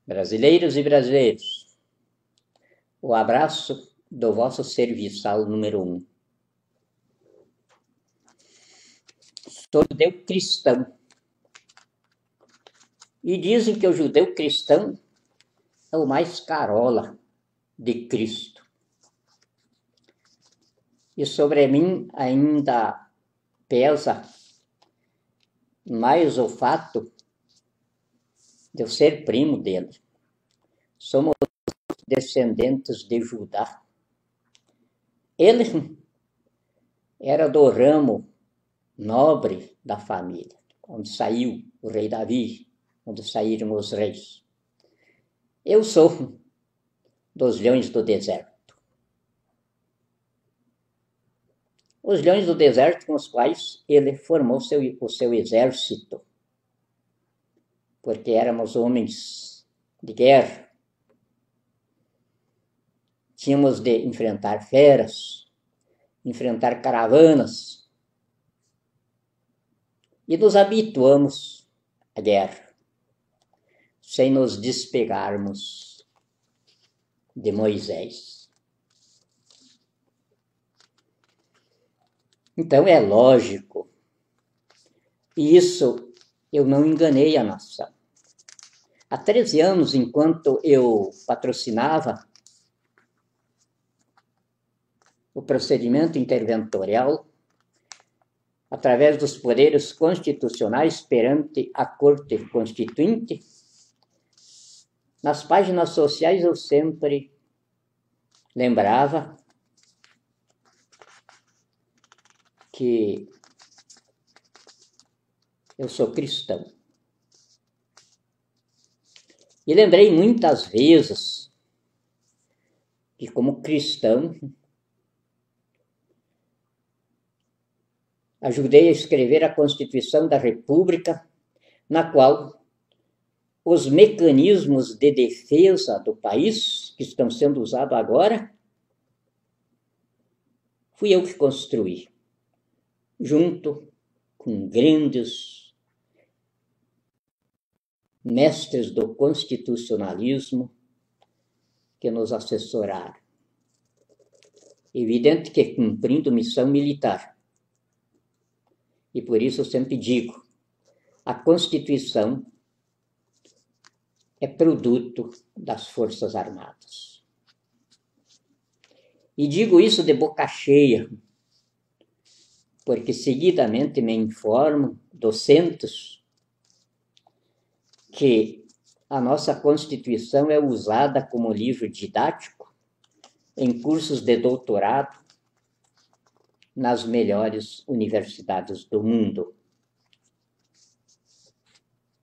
Brasileiros e brasileiros, o abraço do vosso serviçal número 1. Sou judeu cristão. E dizem que o judeu cristão é o mais carola de Cristo. E sobre mim ainda pesa mais o fato de eu ser primo dele. Somos descendentes de Judá. Ele era do ramo nobre da família, onde saiu o rei Davi, onde saíram os reis. Eu sou dos leões do deserto. Os leões do deserto com os quais ele formou o seu exército, porque éramos homens de guerra. Tínhamos de enfrentar feras, enfrentar caravanas, e nos habituamos à guerra, sem nos despegarmos de Moisés. Então é lógico, e isso eu não enganei a nação. Há 13 anos, enquanto eu patrocinava o procedimento interventorial, através dos poderes constitucionais perante a Corte Constituinte, nas páginas sociais eu sempre lembrava que eu sou cristão. E lembrei muitas vezes que, como cristão, ajudei a escrever a Constituição da República, na qual os mecanismos de defesa do país, que estão sendo usados agora, fui eu que construí, junto com grandes mestres do constitucionalismo que nos assessoraram. Evidente que cumprindo missão militar. E por isso eu sempre digo, a Constituição é produto das Forças Armadas. E digo isso de boca cheia, porque seguidamente me informam docentes que a nossa Constituição é usada como livro didático em cursos de doutorado nas melhores universidades do mundo.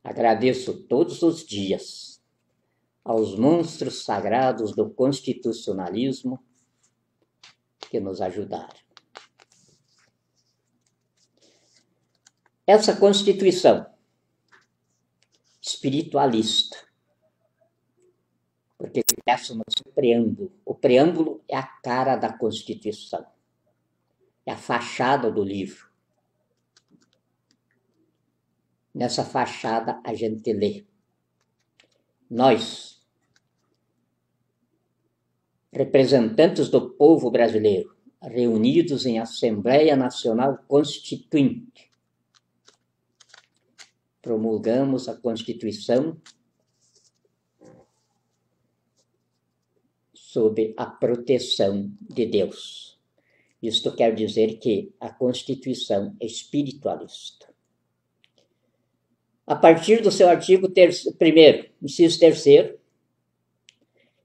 Agradeço todos os dias aos monstros sagrados do constitucionalismo que nos ajudaram. Essa Constituição espiritualista, porque começa no seu preâmbulo. O preâmbulo é a cara da Constituição, é a fachada do livro. Nessa fachada a gente lê: nós, representantes do povo brasileiro, reunidos em Assembleia Nacional Constituinte, promulgamos a Constituição sob a proteção de Deus. Isto quer dizer que a Constituição é espiritualista. A partir do seu artigo 1º, inciso 3º,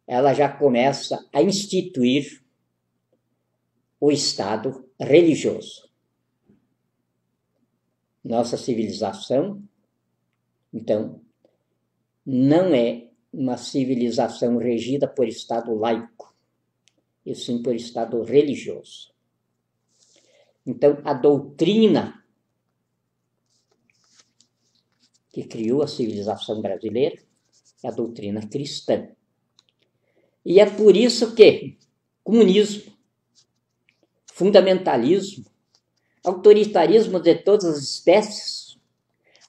ela já começa a instituir o Estado religioso. Nossa civilização, então, não é uma civilização regida por Estado laico, e sim por Estado religioso. Então, a doutrina que criou a civilização brasileira é a doutrina cristã. E é por isso que comunismo, fundamentalismo, autoritarismo de todas as espécies,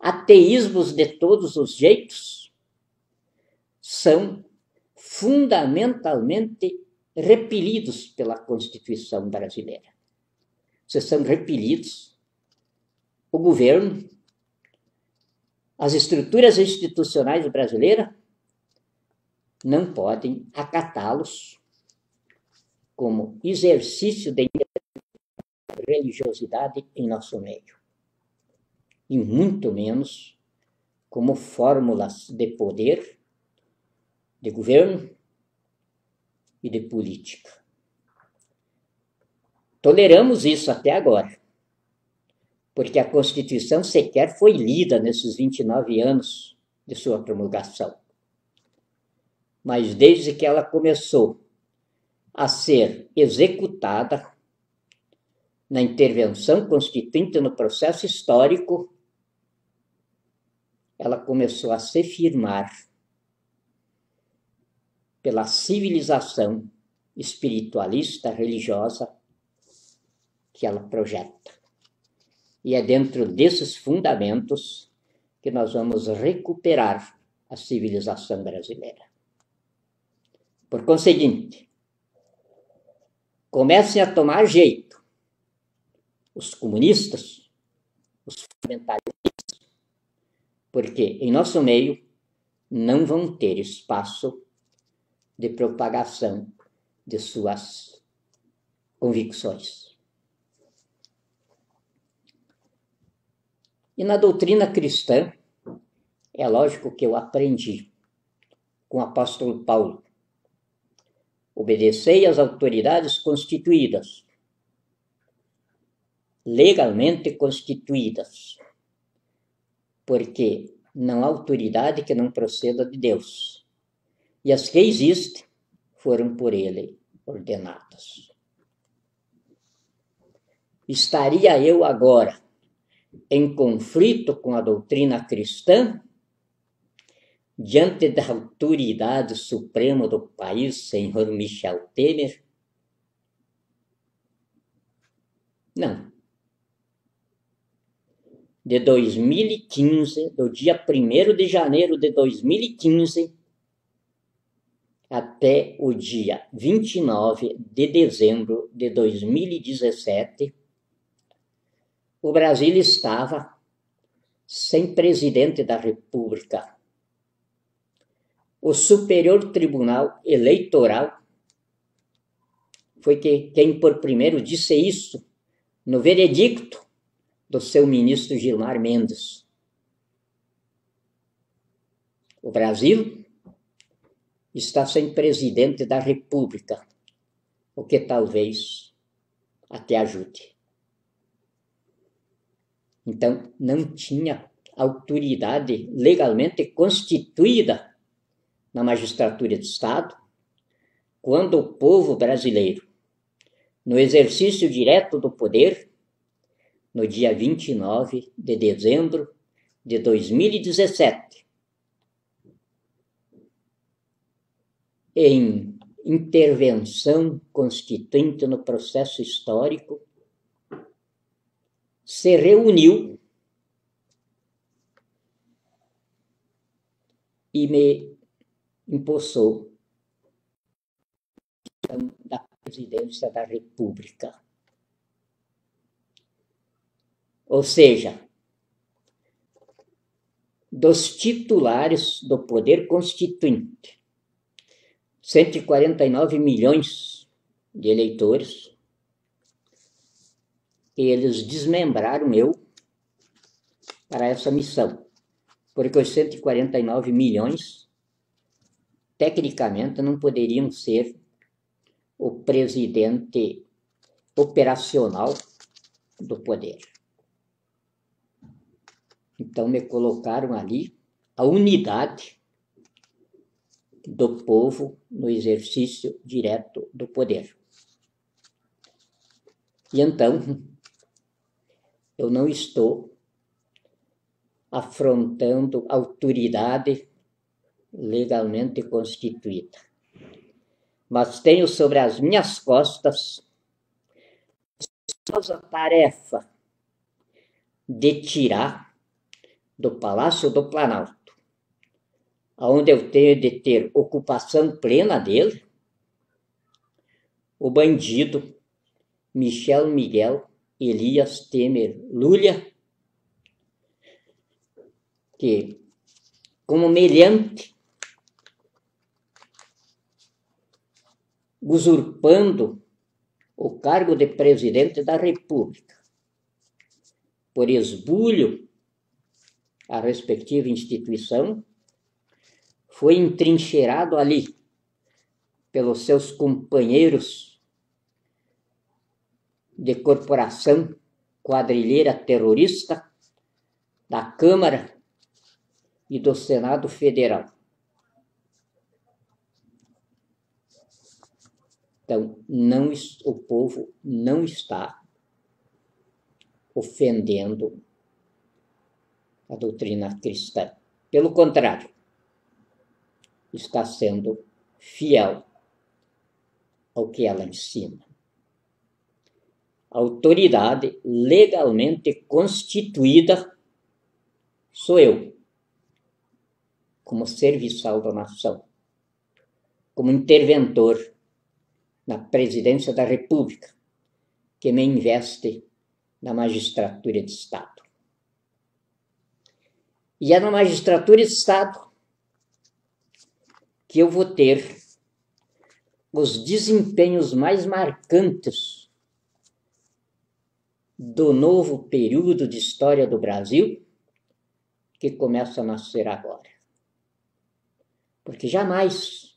ateísmos de todos os jeitos, são fundamentalmente repelidos pela Constituição brasileira. Vocês são repelidos. O governo, as estruturas institucionais brasileiras não podem acatá-los como exercício de religiosidade em nosso meio, e muito menos como fórmulas de poder, de governo e de política. Toleramos isso até agora, porque a Constituição sequer foi lida nesses 29 anos de sua promulgação. Mas desde que ela começou a ser executada na intervenção constituinte no processo histórico, ela começou a se firmar pela civilização espiritualista religiosa que ela projeta. E é dentro desses fundamentos que nós vamos recuperar a civilização brasileira. Por conseguinte, comecem a tomar jeito os comunistas, os fundamentalistas, porque em nosso meio não vão ter espaço de propagação de suas convicções. E na doutrina cristã, é lógico que eu aprendi com o apóstolo Paulo. Obedecei às autoridades constituídas, legalmente constituídas, porque não há autoridade que não proceda de Deus. E as que existem foram por ele ordenadas. Estaria eu agora em conflito com a doutrina cristã, diante da autoridade suprema do país, senhor Michel Temer? Não. De 2015, do dia 1º de janeiro de 2015, até o dia 29 de dezembro de 2017, o Brasil estava sem presidente da República. O Superior Tribunal Eleitoral foi quem por primeiro disse isso no veredicto do seu ministro Gilmar Mendes. O Brasil está sem presidente da República, o que talvez até ajude. Então, não tinha autoridade legalmente constituída na magistratura de Estado, quando o povo brasileiro, no exercício direto do poder, no dia 29 de dezembro de 2017, em intervenção constituinte no processo histórico, se reuniu e me empossou da presidência da República. Ou seja, dos titulares do poder constituinte, 149 milhões de eleitores, eles desmembraram eu para essa missão, porque os 149 milhões, tecnicamente, não poderiam ser o presidente operacional do poder. Então, me colocaram ali a unidade do povo no exercício direto do poder. E então, eu não estou afrontando autoridade legalmente constituída, mas tenho sobre as minhas costas a tarefa de tirar do Palácio do Planalto onde eu tenho de ter ocupação plena dele, o bandido Michel Miguel Elias Temer Lulia, que, como meliante, usurpando o cargo de presidente da República, por esbulho à respectiva instituição, foi entrincheirado ali pelos seus companheiros de corporação quadrilheira terrorista da Câmara e do Senado Federal. Então, o povo não está ofendendo a doutrina cristã. Pelo contrário, está sendo fiel ao que ela ensina. A autoridade legalmente constituída sou eu, como serviçal da nação, como interventor na presidência da República, que me investe na magistratura de Estado. E é na magistratura de Estado que eu vou ter os desempenhos mais marcantes do novo período de história do Brasil, que começa a nascer agora. Porque jamais,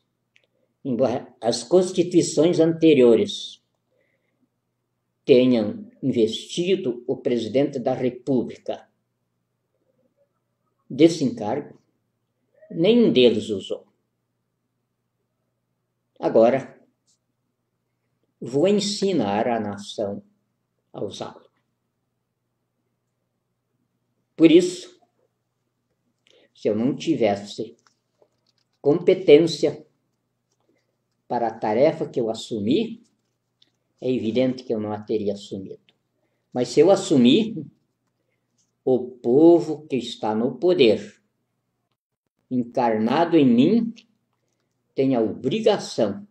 embora as constituições anteriores tenham investido o presidente da República desse encargo, nenhum deles usou. Agora, vou ensinar a nação a usá-lo. Por isso, se eu não tivesse competência para a tarefa que eu assumi, é evidente que eu não a teria assumido. Mas se eu assumir, o povo que está no poder, encarnado em mim, tem a obrigação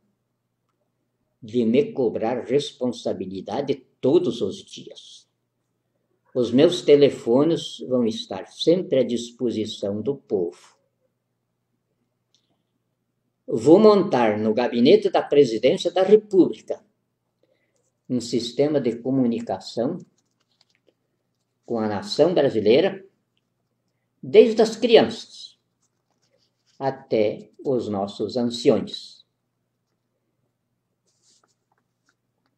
de me cobrar responsabilidade todos os dias. Os meus telefones vão estar sempre à disposição do povo. Vou montar no gabinete da Presidência da República um sistema de comunicação com a nação brasileira, desde as crianças até os nossos anciões,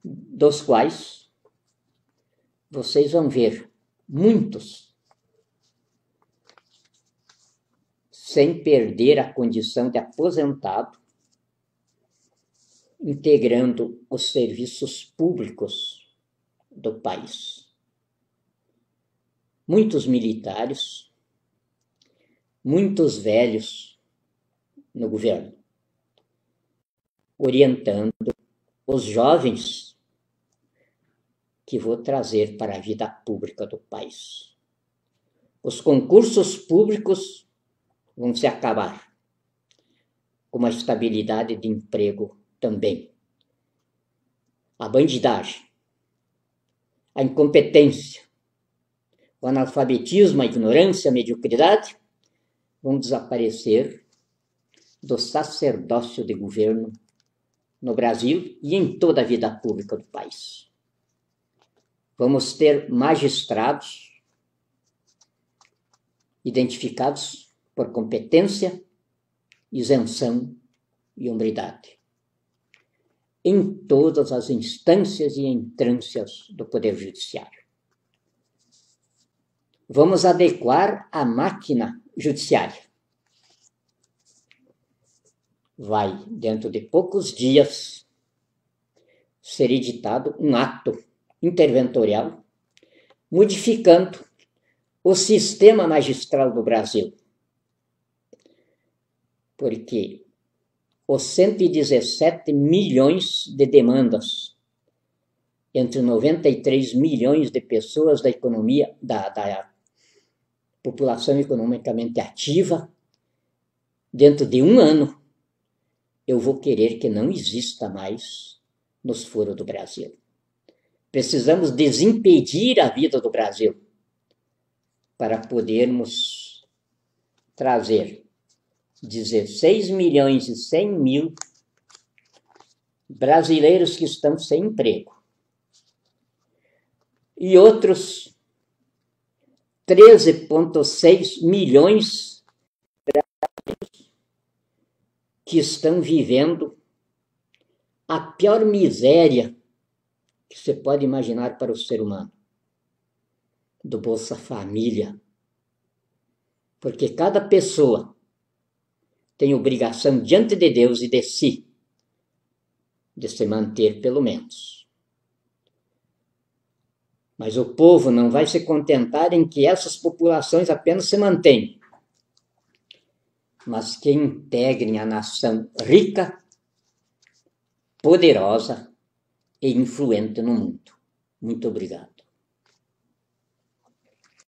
dos quais vocês vão ver muitos sem perder a condição de aposentado, integrando os serviços públicos do país. Muitos militares, muitos velhos no governo, orientando os jovens que vou trazer para a vida pública do país. Os concursos públicos vão se acabar, como a estabilidade de emprego também. A bandidagem, a incompetência, o analfabetismo, a ignorância, a mediocridade vão desaparecer do sacerdócio de governo no Brasil e em toda a vida pública do país. Vamos ter magistrados identificados por competência, isenção e hombridade em todas as instâncias e entrâncias do Poder Judiciário. Vamos adequar a máquina judiciária. Vai, dentro de poucos dias, ser editado um ato interventorial modificando o sistema magistral do Brasil. Porque os 117 milhões de demandas entre 93 milhões de pessoas da economia, da população economicamente ativa, dentro de 1 ano, eu vou querer que não exista mais nos furos do Brasil. Precisamos desimpedir a vida do Brasil para podermos trazer 16.100.000 brasileiros que estão sem emprego e outros 13,6 milhões que estão vivendo a pior miséria que você pode imaginar para o ser humano, do Bolsa Família. Porque cada pessoa tem obrigação diante de Deus e de si de se manter, pelo menos. Mas o povo não vai se contentar em que essas populações apenas se mantenham, mas que integrem a nação rica, poderosa e influente no mundo. Muito obrigado.